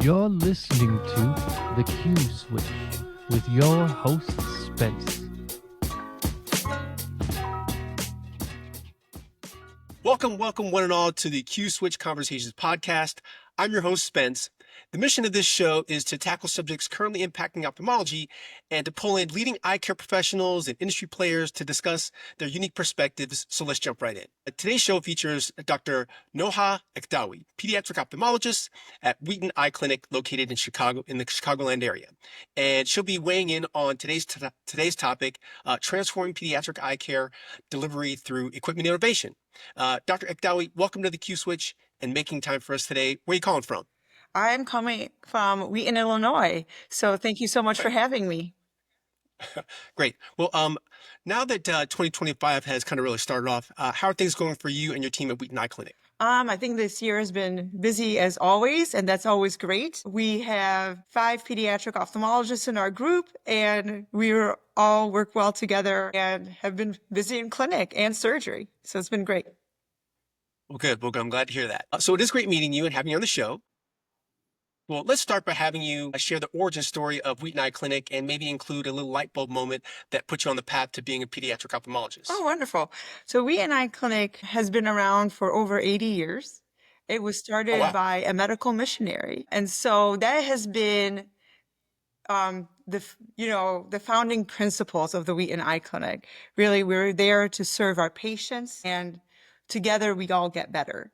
You're listening to The Q Switch with your host, Spence. Welcome, one and all to the Q Switch Conversations podcast. I'm your host, Spence. The mission of this show is to tackle subjects currently impacting ophthalmology and to pull in leading eye care professionals and industry players to discuss their unique perspectives. So let's jump right in. Today's show features Dr. Noha Ekdawi, pediatric ophthalmologist at Wheaton Eye Clinic located in Chicago, in the Chicagoland area. And she'll be weighing in on today's topic, transforming pediatric eye care delivery through equipment innovation. Dr. Ekdawi, welcome to the Q Switch and making time for us today. Where are you calling from? I'm coming from Wheaton, Illinois. So thank you so much for having me. Great. Well, now that 2025 has kind of really started off, how are things going for you and your team at Wheaton Eye Clinic? I think this year has been busy as always, and that's always great. We have 5 pediatric ophthalmologists in our group, and all work well together and have been busy in clinic and surgery. So it's been great. Well, good. Well, I'm glad to hear that. So it is great meeting you and having you on the show. Well, let's start by having you share the origin story of Wheaton Eye Clinic and maybe include a little light bulb moment that put you on the path to being a pediatric ophthalmologist. Oh, wonderful. So Wheaton Eye Clinic has been around for over 80 years. It was started by a medical missionary. And so that has been the founding principles of the Wheaton Eye Clinic. Really, we're there to serve our patients, and together we all get better.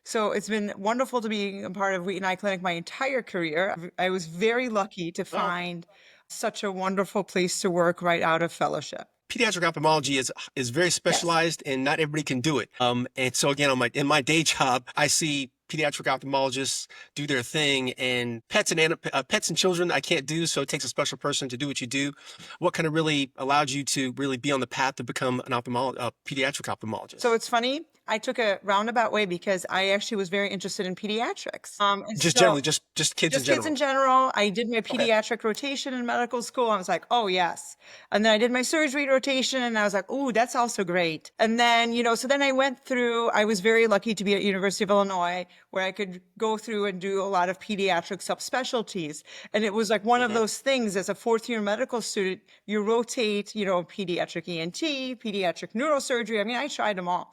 So it's been wonderful to be a part of Wheaton Eye Clinic my entire career. I was very lucky to find such a wonderful place to work right out of fellowship. Pediatric ophthalmology is very specialized, and not everybody can do it. And so again, in my day job, I see pediatric ophthalmologists do their thing, and pets and children I can't do. So it takes a special person to do what you do. What kind of really allowed you to really be on the path to become a pediatric ophthalmologist? So it's funny. I took a roundabout way because I actually was very interested in pediatrics. Generally, just kids in general. Kids in general. I did my pediatric rotation in medical school. I was like, oh, yes. And then I did my surgery rotation, and I was like, oh, that's also great. And then, so then I was very lucky to be at University of Illinois, where I could go through and do a lot of pediatric subspecialties. And it was like one of those things as a fourth-year medical student, you rotate, pediatric ENT, pediatric neurosurgery. I mean, I tried them all.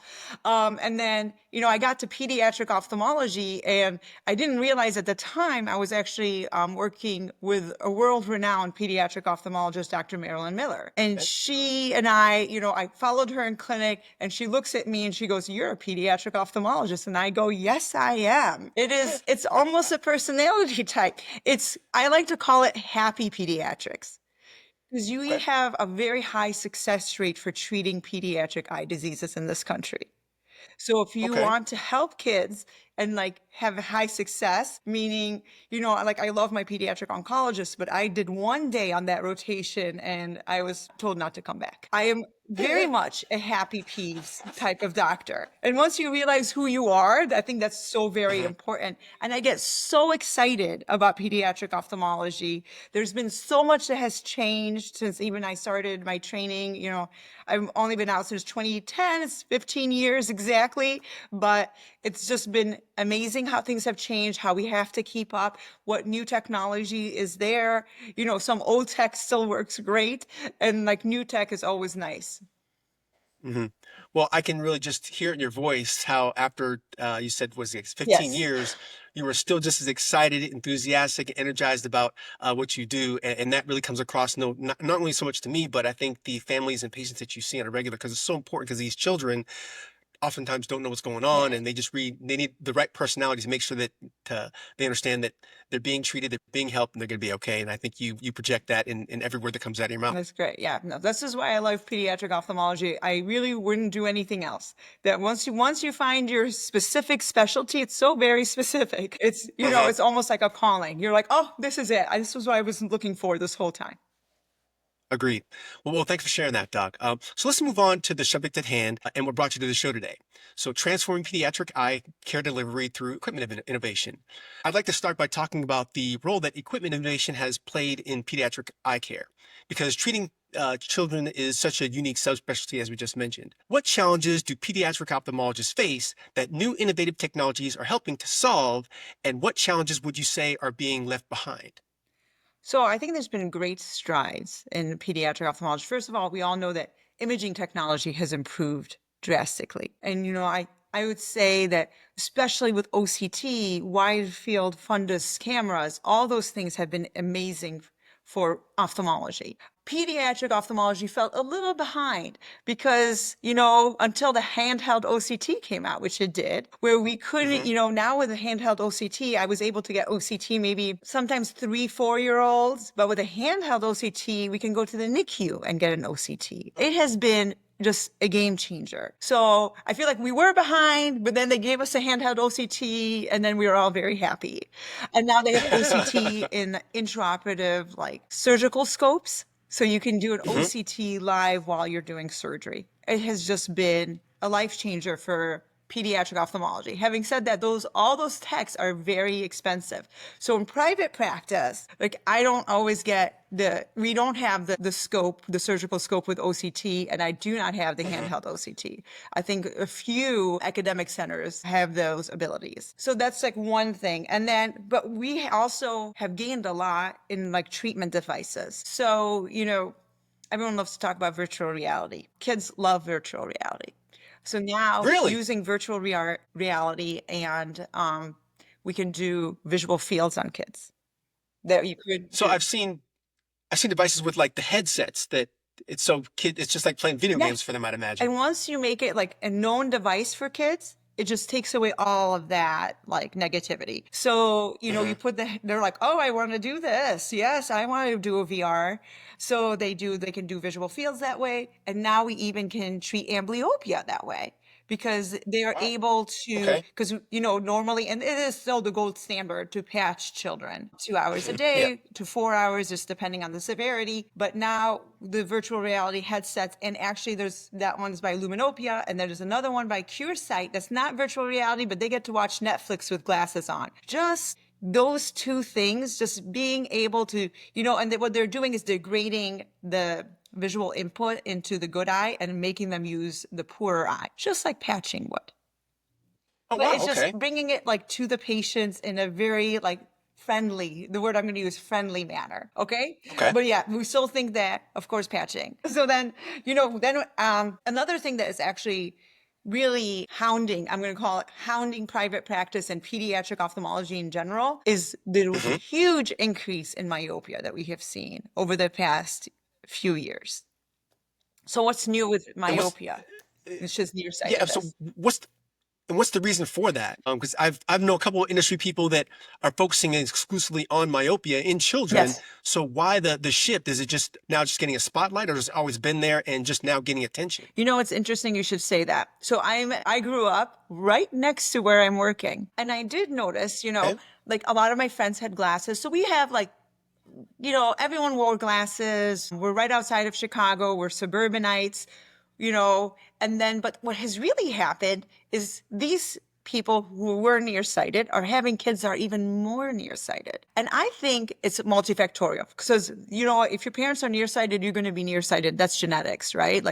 And then, I got to pediatric ophthalmology, and I didn't realize at the time I was actually working with a world-renowned pediatric ophthalmologist, Dr. Marilyn Miller. And she and I followed her in clinic, and she looks at me and she goes, "You're a pediatric ophthalmologist." And I go, "Yes, I am." It's almost a personality type. I like to call it happy pediatrics. Because you have a very high success rate for treating pediatric eye diseases in this country. So if you want to help kids and have high success, meaning, I love my pediatric oncologist, but I did one day on that rotation and I was told not to come back. I am very much a happy peeves type of doctor. And once you realize who you are, I think that's so very important. And I get so excited about pediatric ophthalmology. There's been so much that has changed since even I started my training. I've only been out since 2010. It's 15 years exactly, but it's just been amazing how things have changed, how we have to keep up, what new technology is there. Some old tech still works great, and new tech is always nice. Mm-hmm. Well, I can really just hear it in your voice how after you said, was it 15 years, you were still just as excited, enthusiastic, energized about what you do. And that really comes across not only so much to me, but I think the families and patients that you see on a regular, because it's so important, because these children oftentimes don't know what's going on, and they need the right personality to make sure that they understand that they're being treated, they're being helped, and they're going to be okay. And I think you project that in every word that comes out of your mouth. That's great. Yeah, no, this is why I love pediatric ophthalmology. I really wouldn't do anything else. That once you find your specific specialty, it's so very specific. It's it's almost like a calling. You're like, oh, this is it. This was what I was looking for this whole time. Agreed. Well, thanks for sharing that, Doc. So let's move on to the subject at hand and what brought you to the show today. So transforming pediatric eye care delivery through equipment innovation. I'd like to start by talking about the role that equipment innovation has played in pediatric eye care, because treating children is such a unique subspecialty, as we just mentioned. What challenges do pediatric ophthalmologists face that new innovative technologies are helping to solve, and what challenges would you say are being left behind? So I think there's been great strides in pediatric ophthalmology. First of all, we all know that imaging technology has improved drastically. And, I would say that especially with OCT, wide field fundus cameras, all those things have been amazing for ophthalmology. Pediatric ophthalmology felt a little behind because, until the handheld OCT came out, which it did, where we couldn't, now with a handheld OCT, I was able to get OCT maybe sometimes 3-4-year-olds, but with a handheld OCT, we can go to the NICU and get an OCT. It has been just a game changer. So I feel like we were behind, but then they gave us a handheld OCT and then we were all very happy. And now they have OCT in intraoperative, like surgical scopes. So you can do an OCT live while you're doing surgery. It has just been a life changer for pediatric ophthalmology. Having said that, all those techs are very expensive. So in private practice, I don't always we don't have the scope, the surgical scope with OCT, and I do not have the handheld OCT. I think a few academic centers have those abilities. So that's one thing. And then, but we also have gained a lot in treatment devices. So, everyone loves to talk about virtual reality. Kids love virtual reality. So now Really? using virtual reality and we can do visual fields on kids that you could So do. I've seen devices with the headsets that it's just like playing video games for them, I'd imagine. And once you make it a known device for kids, it just takes away all of that negativity. So, you put they're like, oh, I want to do this. Yes, I want to do a VR. So they can do visual fields that way. And now we even can treat amblyopia that way because they are able to, because, normally, and it is still the gold standard to patch children 2 hours a day to 4 hours, just depending on the severity. But now the virtual reality headsets, and actually that one's by Luminopia, and there's another one by CureSight that's not virtual reality, but they get to watch Netflix with glasses on. Just those two things, just being able to, and what they're doing is they're grading the visual input into the good eye and making them use the poorer eye, just like patching would. Oh, But wow, it's just bringing it to the patients in a very friendly, the word I'm going to use, friendly manner. Okay. But yeah, we still think that, of course, patching. So then, another thing that is actually really hounding, I'm going to call it hounding private practice and pediatric ophthalmology in general, is the huge increase in myopia that we have seen over the past few years. So what's new with myopia? It's just nearsightedness. So what's the reason for that? Because I've known a couple of industry people that are focusing exclusively on myopia in children. Yes. So why the shift? Is it just now just getting a spotlight, or has it always been there and just now getting attention? It's interesting you should say that. So I grew up right next to where I'm working, and I did notice, a lot of my friends had glasses. So we have everyone wore glasses. We're right outside of Chicago. We're suburbanites. But what has really happened is these people who were nearsighted are having kids that are even more nearsighted. And I think it's multifactorial because, if your parents are nearsighted, you're going to be nearsighted. That's genetics, right?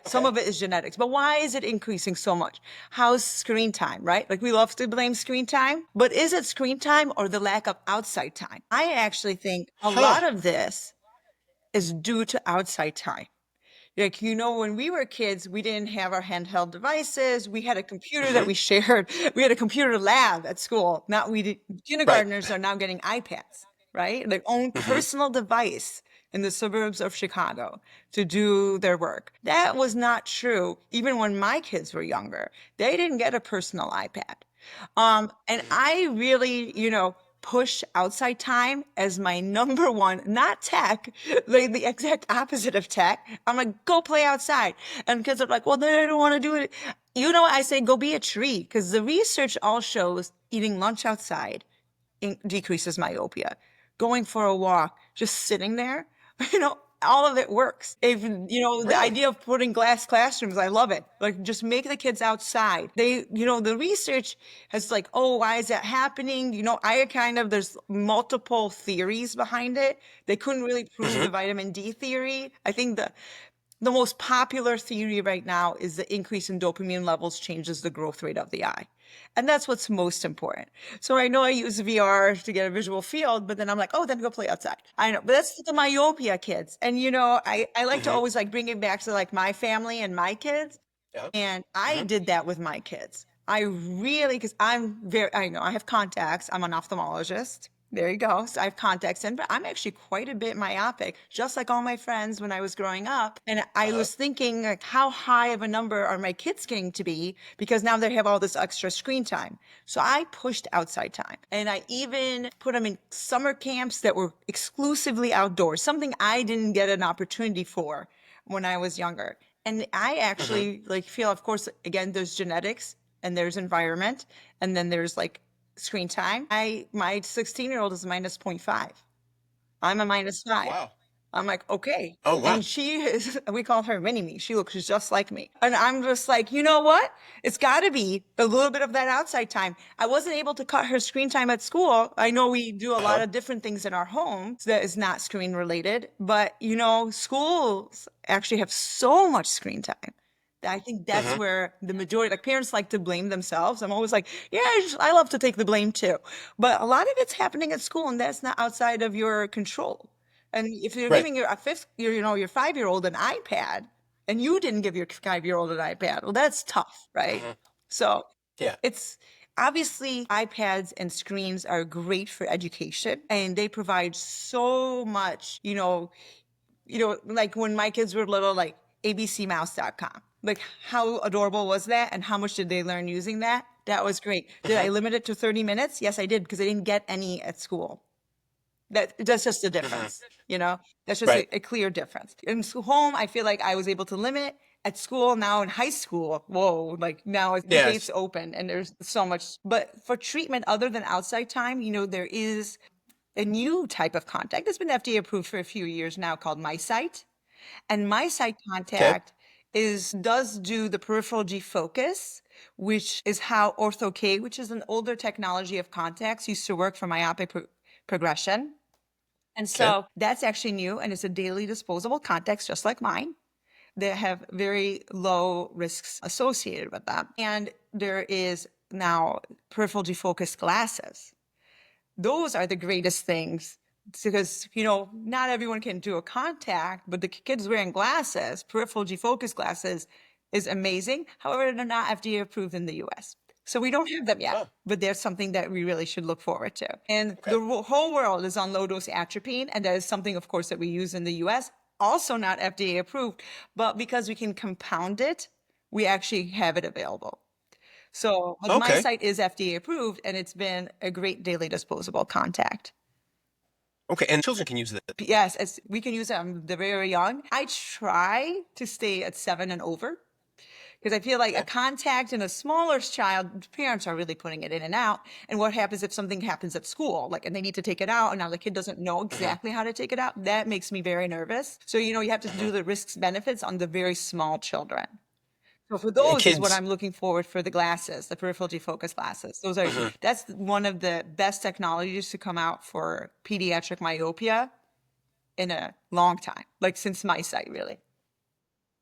Some of it is genetics. But why is it increasing so much? How's screen time, right? We love to blame screen time, but is it screen time or the lack of outside time? I actually think a lot of this is due to outside time. When we were kids, we didn't have our handheld devices. We had a computer that we shared. We had a computer lab at school. Kindergartners are now getting iPads, right? Their own personal device in the suburbs of Chicago to do their work. That was not true even when my kids were younger. They didn't get a personal iPad. And I really, push outside time as my number one, not tech, the exact opposite of tech. I'm like, go play outside. And kids are like, well, they don't want to do it. I say, go be a tree, because the research all shows eating lunch outside decreases myopia. Going for a walk, just sitting there, all of it works. If, the idea of putting glass classrooms, I love it. Like, just make the kids outside. The research has like, oh, why is that happening? There's multiple theories behind it. They couldn't really prove the vitamin D theory. I think the most popular theory right now is the increase in dopamine levels changes the growth rate of the eye. And that's what's most important. So I know I use VR to get a visual field, but then I'm like, oh, then go play outside. I know, but that's the myopia kids. And, I like to always like bring it back to like my family and my kids. Yeah. And I did that with my kids. Because I know I have contacts. I'm an ophthalmologist. There you go. So I have contacts in, but I'm actually quite a bit myopic, just like all my friends when I was growing up. And I was thinking, like, how high of a number are my kids getting to be? Because now they have all this extra screen time. So I pushed outside time. And I even put them in summer camps that were exclusively outdoors, something I didn't get an opportunity for when I was younger. And I actually feel, of course, again, there's genetics and there's environment, and then there's like screen time. My 16-year-old is minus 0.5. I'm a minus 5. Wow. I'm like, okay. Oh, wow. And we call her mini-me. She looks just like me. And I'm just like, you know what? It's got to be a little bit of that outside time. I wasn't able to cut her screen time at school. I know we do a lot of different things in our home that is not screen related, but schools actually have so much screen time. I think that's where the majority, like parents like to blame themselves. I'm always like, yeah, I love to take the blame too. But a lot of it's happening at school, and that's not outside of your control. And if you're giving your 5-year-old an iPad, and you didn't give your 5-year-old an iPad, well, that's tough, right? So it's obviously iPads and screens are great for education, and they provide so much, like when my kids were little, like abcmouse.com. Like, how adorable was that? And how much did they learn using that? That was great. Did I limit it to 30 minutes? Yes, I did, because I didn't get any at school. That's just a difference, That's just a clear difference. In home, I feel like I was able to limit. At school, now in high school, whoa, like now the gates open and there's so much. But for treatment other than outside time, there is a new type of contact that's been FDA approved for a few years now called MiSight. And MiSight contact does do the peripheral G focus, which is how Ortho-K, which is an older technology of contacts, used to work for myopic progression. And so that's actually new, and it's a daily disposable contacts just like mine. They have very low risks associated with them. And there is now peripheral G focus glasses. Those are the greatest things, because, not everyone can do a contact, but the kids wearing glasses, peripheral G focus glasses, is amazing. However, they're not FDA approved in the US. So we don't have them yet, but there's something that we really should look forward to. And the whole world is on low-dose atropine, and that is something, of course, that we use in the US, also not FDA approved, but because we can compound it, we actually have it available. So MiSight is FDA approved, and it's been a great daily disposable contact. Okay, and children can use that? Yes, we can use them. They're very young. I try to stay at 7 and over, because I feel like a contact in a smaller child, parents are really putting it in and out. And what happens if something happens at school, and they need to take it out, and now the kid doesn't know exactly how to take it out? That makes me very nervous. So, you have to do the risks benefits on the very small children. So for those is what I'm looking forward for the glasses, the peripheral G focus glasses. Those are that's one of the best technologies to come out for pediatric myopia in a long time, like since MiSight, really.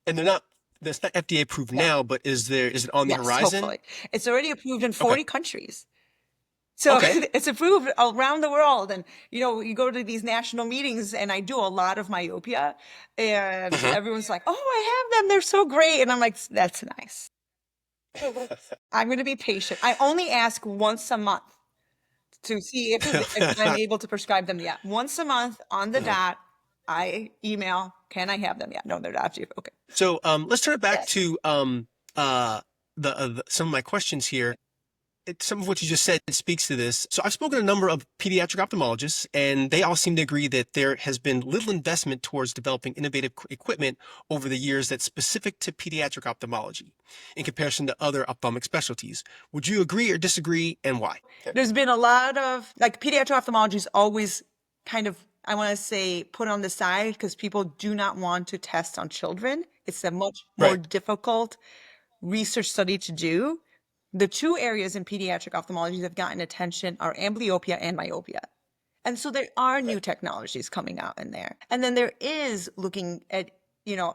And that's not FDA approved now, but is it on the horizon? Hopefully. It's already approved in 40 countries. So it's approved around the world. And, you go to these national meetings, and I do a lot of myopia, and everyone's like, oh, I have them. They're so great. And I'm like, that's nice. I'm going to be patient. I only ask once a month to see if I'm able to prescribe them yet. Once a month on the dot, I email, can I have them yet? No, they're not. Okay. So let's turn it back to some of my questions here. Some of what you just said speaks to this. So I've spoken to a number of pediatric ophthalmologists, and they all seem to agree that there has been little investment towards developing innovative equipment over the years that's specific to pediatric ophthalmology in comparison to other ophthalmic specialties. Would you agree or disagree, and why? There's been a lot of, pediatric ophthalmology is always kind of I want to say, put on the side because people do not want to test on children. It's a much more Right. difficult research study to do. The two areas in pediatric ophthalmology that have gotten attention are amblyopia and myopia. And so there are new technologies coming out in there. And then there is looking at,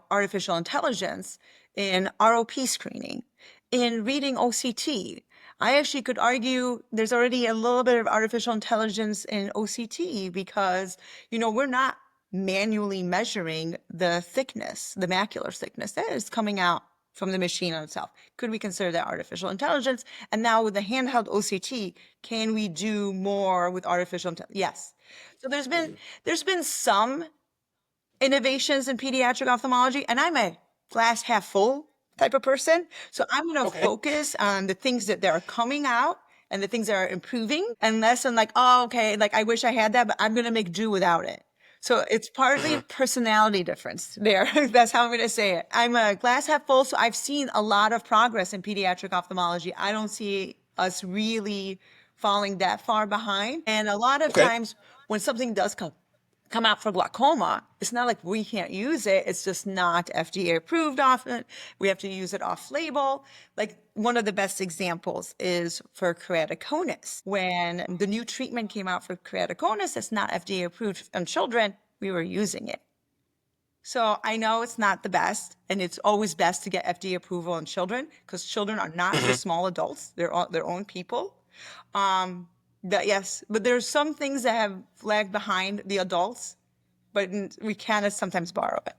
artificial intelligence in ROP screening, in reading OCT. I actually could argue there's already a little bit of artificial intelligence in OCT because, we're not manually measuring the thickness, the macular thickness. That is coming out from the machine on itself. Could we consider that artificial intelligence? And now with the handheld OCT, can we do more with artificial intelligence? Yes. So there's been some innovations in pediatric ophthalmology, and I'm a glass half full type of person. So I'm going to Okay. focus on the things that are coming out and the things that are improving, and less on like, oh, okay, like I wish I had that, but I'm going to make do without it. So it's partly a personality difference there. That's how I'm going to say it. I'm a glass half full, so I've seen a lot of progress in pediatric ophthalmology. I don't see us really falling that far behind. And a lot of Okay. times when something does come out for glaucoma, it's not like we can't use it. It's just not FDA approved often. We have to use it off label. Like one of the best examples is for keratoconus. When the new treatment came out for keratoconus, it's not FDA approved on children, we were using it. So I know it's not the best, and it's always best to get FDA approval on children because children are not just small adults. They're all their own people. Yes, but there's some things that have lagged behind the adults, but we can sometimes borrow it.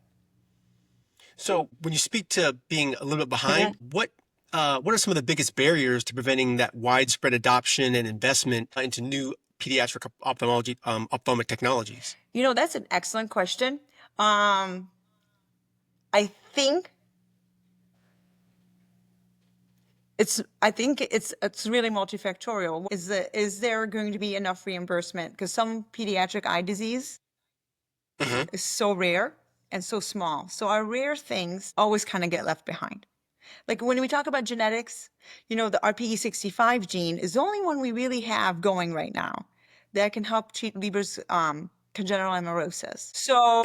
So when you speak to being a little bit behind, what are some of the biggest barriers to preventing that widespread adoption and investment into new pediatric ophthalmology, ophthalmic technologies? That's an excellent question. I think it's really multifactorial. Is there going to be enough reimbursement? Because some pediatric eye disease is so rare and so small. So our rare things always kind of get left behind. Like when we talk about genetics, the RPE65 gene is the only one we really have going right now that can help treat Leber's congenital amaurosis. So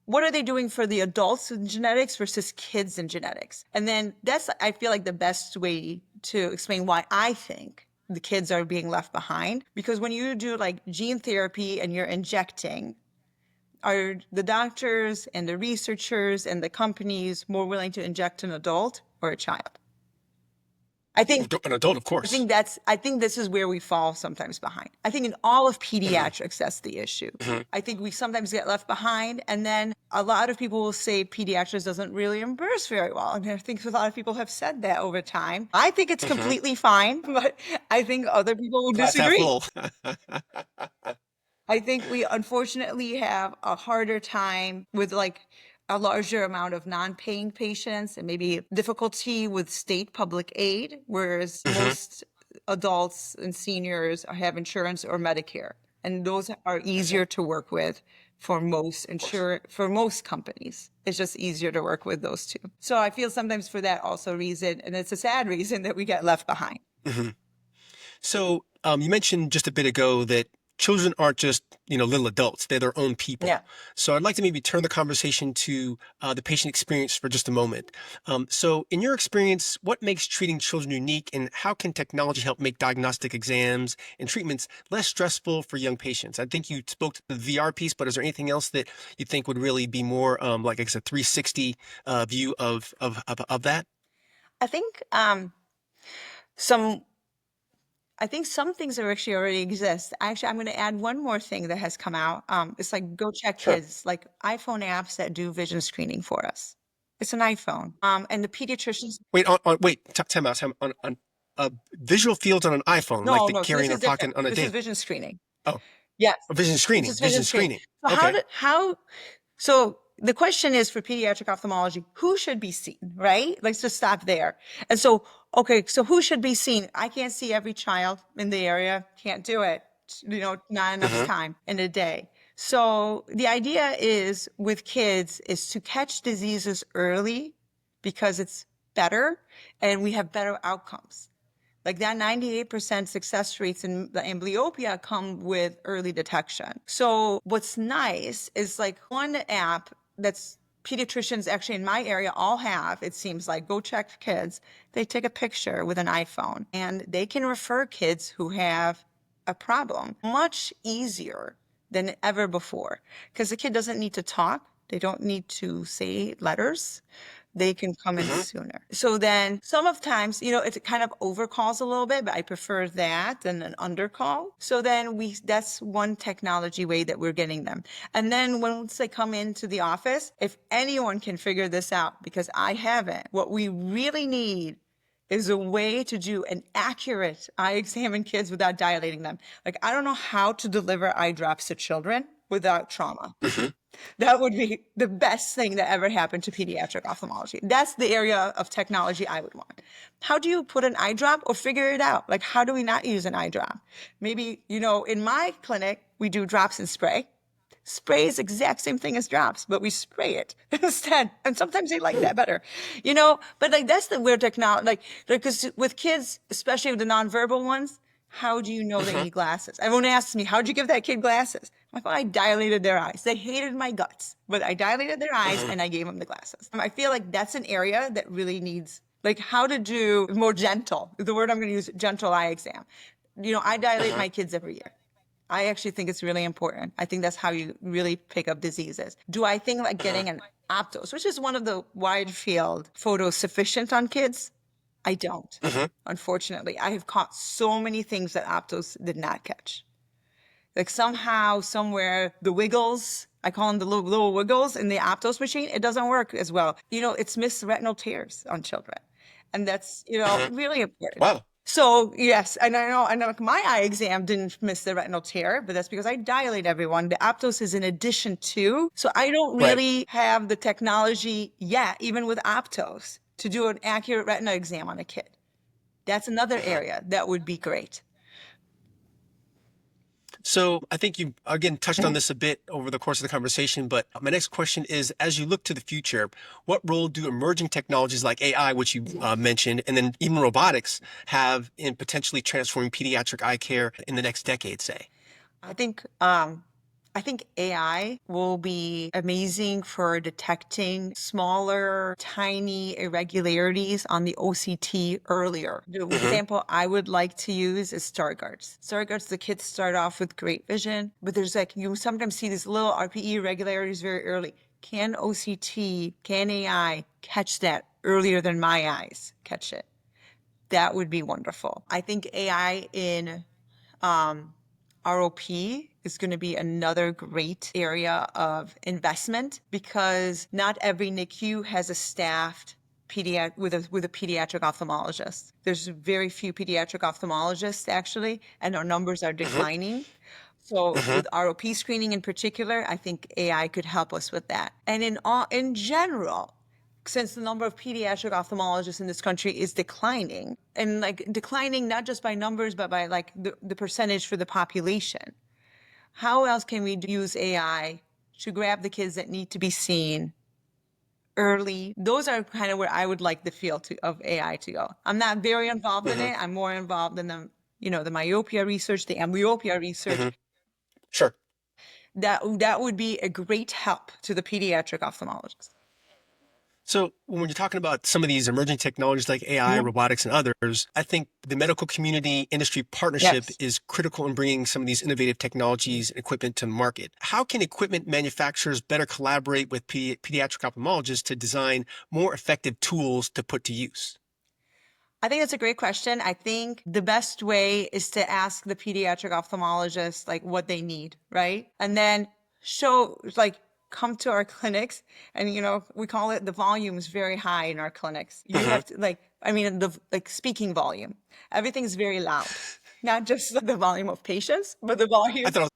what are they doing for the adults in genetics versus kids in genetics? And then that's, I feel like, the best way to explain why I think the kids are being left behind. Because when you do like gene therapy and you're injecting, are the doctors and the researchers and the companies more willing to inject an adult or a child? I think An adult, of course. I think this is where we fall sometimes behind. I think in all of pediatrics, that's the issue. I think we sometimes get left behind. And then a lot of people will say pediatrics doesn't really reimburse very well. And I think a lot of people have said that over time. I think it's completely fine, but I think other people will disagree. Glass half full. I think we unfortunately have a harder time with like a larger amount of non-paying patients and maybe difficulty with state public aid, whereas most adults and seniors have insurance or Medicare. And those are easier to work with for most companies. It's just easier to work with those two. So I feel sometimes for that also reason, and it's a sad reason, that we get left behind. So you mentioned just a bit ago that children aren't just, little adults. They're their own people. Yeah. So I'd like to maybe turn the conversation to the patient experience for just a moment. So in your experience, what makes treating children unique, and how can technology help make diagnostic exams and treatments less stressful for young patients? I think you spoke to the VR piece, but is there anything else that you think would really be more like a 360 view of that? I think some things are actually already exist. Actually, I'm going to add one more thing that has come out. It's like Go Check Kids, like iPhone apps that do vision screening for us. It's an iPhone. And the pediatricians. Time out. On visual fields on an iPhone, like they carry in their pocket on a This day. is vision screening. Oh, Yes. vision screening. This is vision screening. So Okay. So the question is for pediatric ophthalmology, who should be seen, right? Let's just stop there. And so, okay, so who should be seen? I can't see every child in the area. Can't do it. Not enough time in a day. So the idea is with kids is to catch diseases early because it's better and we have better outcomes. Like that 98% success rates in the amblyopia come with early detection. So what's nice is like one app that's pediatricians actually in my area all have, it seems like, go check kids. They take a picture with an iPhone and they can refer kids who have a problem much easier than ever before because the kid doesn't need to talk. They don't need to say letters. They can come in sooner. So then some of times, it kind of overcalls a little bit, but I prefer that than an undercall. So then that's one technology way that we're getting them. And then once they come into the office, if anyone can figure this out, because I haven't, what we really need is a way to do an accurate eye exam in kids without dilating them. Like, I don't know how to deliver eye drops to children without trauma. That would be the best thing that ever happened to pediatric ophthalmology. That's the area of technology I would want. How do you put an eye drop or figure it out? Like, how do we not use an eye drop? Maybe, in my clinic, we do drops and spray. Spray is the exact same thing as drops, but we spray it instead. And sometimes they like that better, but like, that's the weird technology. Like, because with kids, especially with the nonverbal ones, how do you know they need glasses? Everyone asks me, how'd you give that kid glasses? I'm like, well, I dilated their eyes. They hated my guts, but I dilated their eyes and I gave them the glasses. I feel like that's an area that really needs, like, how to do more gentle. The word I'm going to use, gentle eye exam. I dilate my kids every year. I actually think it's really important. I think that's how you really pick up diseases. Do I think like getting an Optos, which is one of the wide field photos, sufficient on kids? I don't. Unfortunately, I have caught so many things that Optos did not catch. Like somehow, somewhere, the wiggles, I call them the little wiggles in the Optos machine, it doesn't work as well. It's missed retinal tears on children. And that's, really important. Wow. So yes, and I know my eye exam didn't miss the retinal tear, but that's because I dilate everyone. The Optos is in addition to, so I don't really have the technology yet, even with Optos, to do an accurate retina exam on a kid. That's another area that would be great. So I think you, again, touched on this a bit over the course of the conversation, but my next question is, as you look to the future, what role do emerging technologies like AI, which you mentioned, and then even robotics have in potentially transforming pediatric eye care in the next decade, say? I think AI will be amazing for detecting smaller, tiny irregularities on the OCT earlier. The example I would like to use is Stargardt's. Stargardt's, the kids start off with great vision, but there's you sometimes see these little RPE irregularities very early. Can OCT, can AI catch that earlier than my eyes catch it? That would be wonderful. I think AI in ROP is going to be another great area of investment because not every NICU has a staffed with a pediatric ophthalmologist. There's very few pediatric ophthalmologists actually, and our numbers are declining. So with ROP screening in particular, I think AI could help us with that. And in general, since the number of pediatric ophthalmologists in this country is declining, and like declining not just by numbers, but by like the percentage for the population, how else can we use AI to grab the kids that need to be seen early? Those are kind of where I would like the field of AI to go. I'm not very involved in it. I'm more involved in the myopia research, the amblyopia research. Sure. That would be a great help to the pediatric ophthalmologist. So when you're talking about some of these emerging technologies like AI, robotics, and others, I think the medical community industry partnership is critical in bringing some of these innovative technologies and equipment to market. How can equipment manufacturers better collaborate with pediatric ophthalmologists to design more effective tools to put to use? I think that's a great question. I think the best way is to ask the pediatric ophthalmologist like what they need, right? And then come to our clinics and, we call it the volume is very high in our clinics. You have to the speaking volume. Everything's very loud, not just the volume of patients, but the volume of the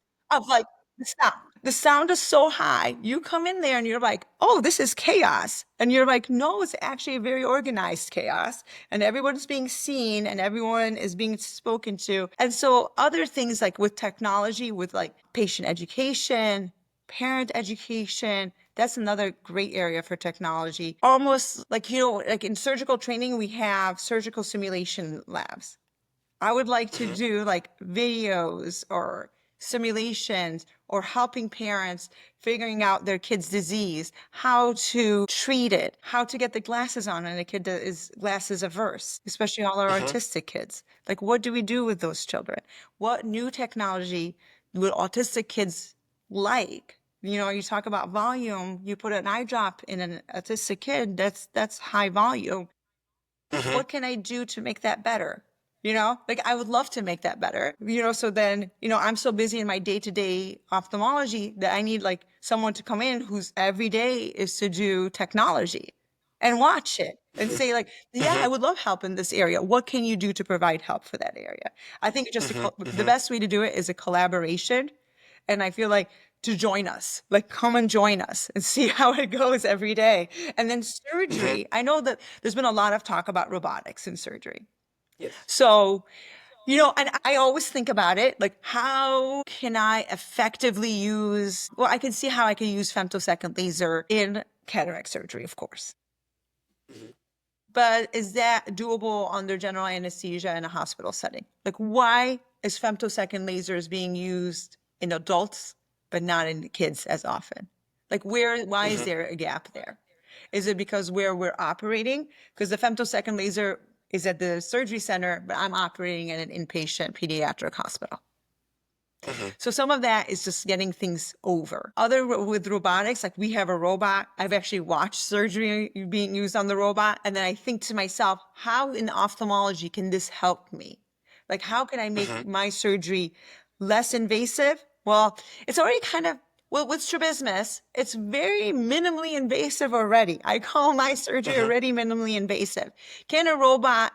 sound. The sound is so high. You come in there and you're like, oh, this is chaos. And you're like, no, it's actually a very organized chaos. And everyone's being seen and everyone is being spoken to. And so other things like with technology, with like patient education, parent education, that's another great area for technology. Almost like in surgical training, we have surgical simulation labs. I would like to do like videos or simulations or helping parents figuring out their kid's disease, how to treat it, how to get the glasses on and a kid that is glasses averse, especially all our autistic kids. Like, what do we do with those children? What new technology would autistic kids like? You know, you talk about volume, you put an eye drop in an autistic kid, that's high volume. What can I do to make that better? You know, like I would love to make that better, you know, so then, you know, I'm so busy in my day-to-day ophthalmology that I need like someone to come in whose every day is to do technology and watch it and say like, yeah, I would love help in this area. What can you do to provide help for that area? I think just the best way to do it is a collaboration. And I feel like to join us, like come and join us and see how it goes every day. And then surgery, I know that there's been a lot of talk about robotics in surgery. Yes. So, you know, and I always think about it, like how can I effectively use, well, I can see how I can use femtosecond laser in cataract surgery, of course. But is that doable under general anesthesia in a hospital setting? Like why is femtosecond lasers being used in adults, but not in kids as often? Like why is there a gap there? Is it because where we're operating? Because the femtosecond laser is at the surgery center, but I'm operating in an inpatient pediatric hospital. So some of that is just getting things over. With robotics, like we have a robot. I've actually watched surgery being used on the robot. And then I think to myself, how in ophthalmology can this help me? Like, how can I make my surgery less invasive? Well, it's already kind of, well, with strabismus, it's very minimally invasive already. I call my surgery already minimally invasive. Can a robot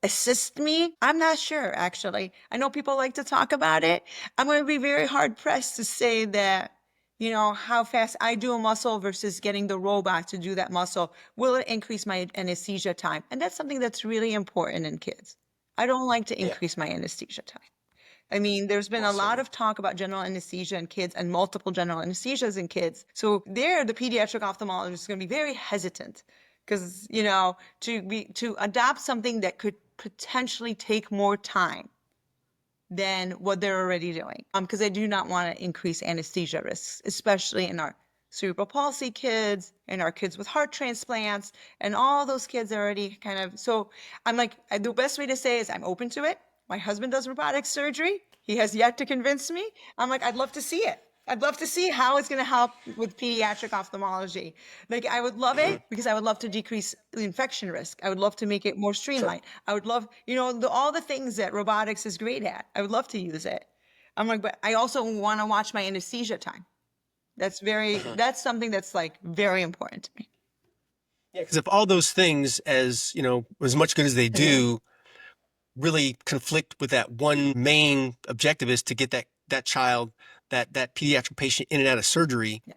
assist me? I'm not sure, actually. I know people like to talk about it. I'm going to be very hard pressed to say that, you know, how fast I do a muscle versus getting the robot to do that muscle. Will it increase my anesthesia time? And that's something that's really important in kids. I don't like to increase my anesthesia time. I mean, there's been a lot of talk about general anesthesia in kids and multiple general anesthesias in kids. So there, the pediatric ophthalmologist is going to be very hesitant because, you know, to adopt something that could potentially take more time than what they're already doing. Because I do not want to increase anesthesia risks, especially in our cerebral palsy kids and our kids with heart transplants and all those kids are already kind of, so I'm like, the best way to say is I'm open to it. My husband does robotic surgery. He has yet to convince me. I'm like, I'd love to see it. I'd love to see how it's going to help with pediatric ophthalmology. Like, I would love it because I would love to decrease the infection risk. I would love to make it more streamlined. I would love, you know, all the things that robotics is great at. I would love to use it. I'm like, but I also want to watch my anesthesia time. That's that's something that's like very important to me. Yeah, because if all those things, as you know, as much good as they do, really conflict with that one main objective is to get that child, that pediatric patient in and out of surgery. Yeah.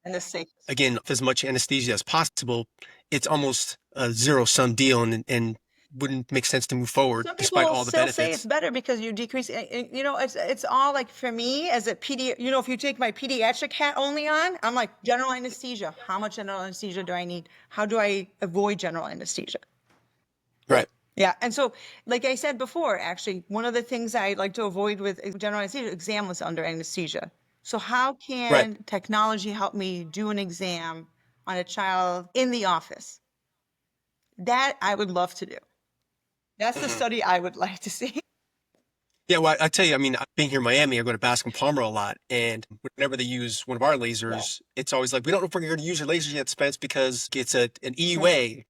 And the safe. Again, with as much anesthesia as possible, it's almost a zero-sum deal and wouldn't make sense to move forward despite all the benefits. Some people still say it's better because you decrease, you know, it's all like for me as a you know, if you take my pediatric hat only on, I'm like general anesthesia. How much general anesthesia do I need? How do I avoid general anesthesia? Right. Yeah. And so, like I said before, actually, one of the things I like to avoid with general anesthesia, exam was under anesthesia. So how can technology help me do an exam on a child in the office? That I would love to do. That's the study I would like to see. Yeah, well, I tell you, I mean, being here in Miami, I go to Bascom Palmer a lot, and whenever they use one of our lasers, it's always like, we don't know if we're going to use your lasers yet, Spence, because it's an EUA.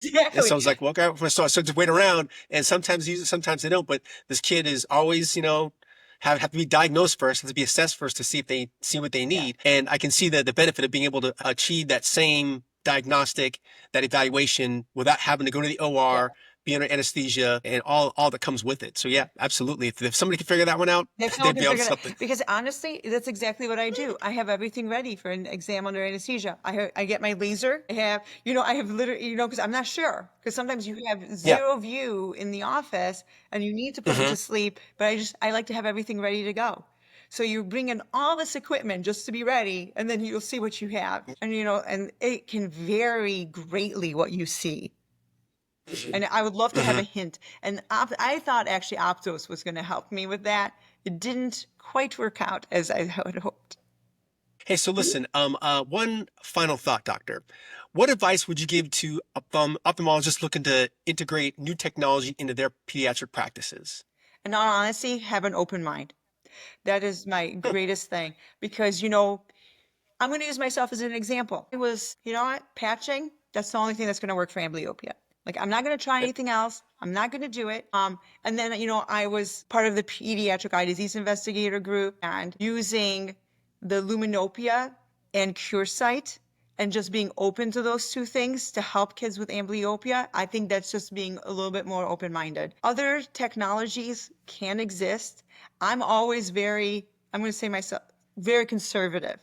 Exactly. And so I was like, well, okay, so just wait around, and sometimes they use it, sometimes they don't, but this kid is always, you know, have to be diagnosed first, have to be assessed first to see if they see what they need. And I can see the benefit of being able to achieve that same diagnostic, that evaluation without having to go to the OR, be under anesthesia, and all that comes with it. So yeah, absolutely. If somebody can figure that one out, they'd be on something. Because honestly, that's exactly what I do. I have everything ready for an exam under anesthesia. I get my laser. I have literally, you know, because I'm not sure. Because sometimes you have zero view in the office and you need to put it to sleep. But I like to have everything ready to go. So you bring in all this equipment just to be ready, and then you'll see what you have. And, you know, and it can vary greatly what you see. And I would love to have a hint. And I thought actually Optos was going to help me with that. It didn't quite work out as I had hoped. Hey, so listen, one final thought, doctor. What advice would you give to ophthalmologists looking to integrate new technology into their pediatric practices? In all honesty, have an open mind. That is my greatest thing because, I'm going to use myself as an example. It was, patching, that's the only thing that's going to work for amblyopia. Like, I'm not going to try anything else. I'm not going to do it. And then, I was part of the Pediatric Eye Disease Investigator group and using the Luminopia and CureSight and just being open to those two things to help kids with amblyopia. I think that's just being a little bit more open-minded. Other technologies can exist. I'm always I'm going to say myself, very conservative.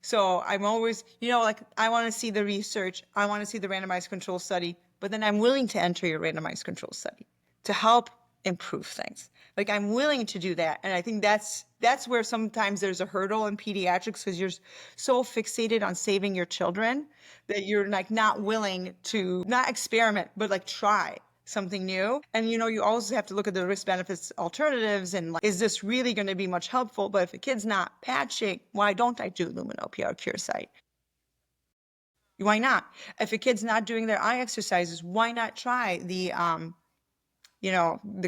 So I'm always, I want to see the research. I want to see the randomized control study, but then I'm willing to enter your randomized control study to help improve things. Like, I'm willing to do that. And I think that's where sometimes there's a hurdle in pediatrics because you're so fixated on saving your children that you're like not willing to not experiment, but like try something new. And, you also have to look at the risk benefits alternatives and like, is this really going to be much helpful? But if a kid's not patching, why don't I do Luminopia or CureSight? Why not? If a kid's not doing their eye exercises, why not try the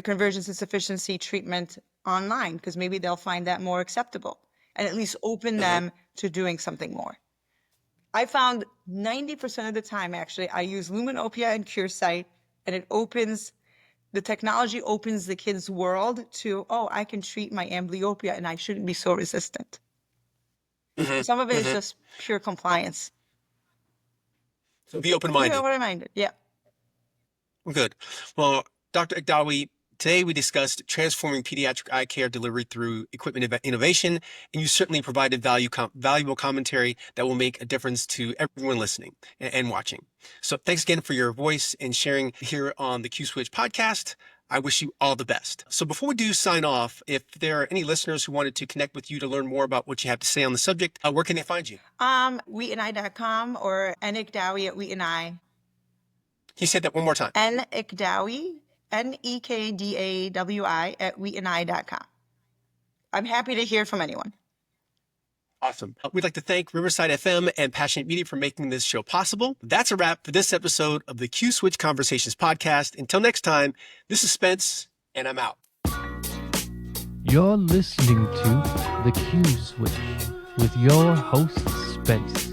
convergence insufficiency treatment online? Because maybe they'll find that more acceptable and at least open them to doing something more. I found 90% of the time, actually, I use Luminopia and CureSight, and the technology opens the kid's world to, I can treat my amblyopia and I shouldn't be so resistant. Some of it is just pure compliance. So be open-minded. Be open-minded, yeah. Good. Well, Dr. Ekdawi, today we discussed transforming pediatric eye care delivery through equipment innovation, and you certainly provided valuable commentary that will make a difference to everyone listening and watching. So thanks again for your voice and sharing here on the Q-Switch podcast. I wish you all the best. So before we do sign off, if there are any listeners who wanted to connect with you to learn more about what you have to say on the subject, where can they find you? Wheatoneye.com or Ekdawi at Wheatoneye. Can you say that one more time? Ekdawi, Nekdawi at Wheatoneye.com. I'm happy to hear from anyone. Awesome. We'd like to thank Riverside FM and Passionate Media for making this show possible. That's a wrap for this episode of the Q-Switch Conversations podcast. Until next time, this is Spence, and I'm out. You're listening to the Q-Switch with your host, Spence.